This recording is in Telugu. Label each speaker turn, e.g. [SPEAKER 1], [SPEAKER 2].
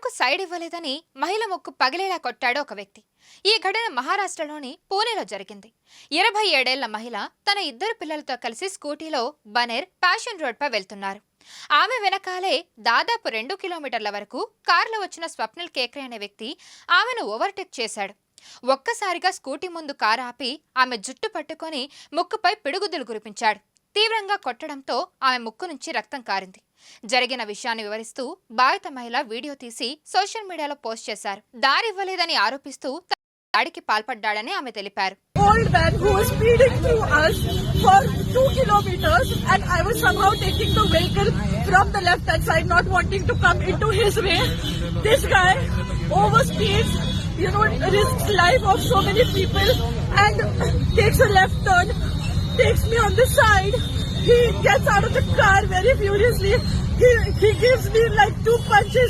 [SPEAKER 1] కారుకు సైడ్ ఇవ్వలేదని మహిళ ముక్కు పగిలేలా కొట్టాడు ఒక వ్యక్తి. ఈ ఘటన మహారాష్ట్రలోని పూణేలో జరిగింది. 27 ఏళ్ల మహిళ తన 2 పిల్లలతో కలిసి స్కూటీలో బనేర్ ప్యాషన్ రోడ్ పై వెళ్తున్నారు. ఆమె వెనకాలే దాదాపు 2 కిలోమీటర్ల వరకు కారులో వచ్చిన స్వప్నిల్ కేక్రే అనే వ్యక్తి ఆమెను ఓవర్టేక్ చేశాడు. ఒక్కసారిగా స్కూటీ ముందు కారు ఆపి ఆమె జుట్టు పట్టుకొని ముక్కుపై పిడుగుద్దులు కురిపించాడు. తీవ్రంగా కొట్టడంతో ఆమె ముక్కు నుంచి రక్తం కారింది. జరిగిన విషయాన్ని వివరిస్తూ బాధిత మహిళ వీడియో తీసి సోషల్ మీడియాలో పోస్ట్ చేశారు. దారివ్వలేదని ఆరోపిస్తూ దాడికి పాల్పడ్డాడని ఆమె తెలిపారు.
[SPEAKER 2] Old man who was speeding through us for 2 kilometers and I was somehow taking the vehicle from the left hand side, not wanting to come into his way. This guy overspeeds, risks life of so many people and takes a left turn, takes me on the side. He gets out of the car very furiously. He gives me like 2 punches.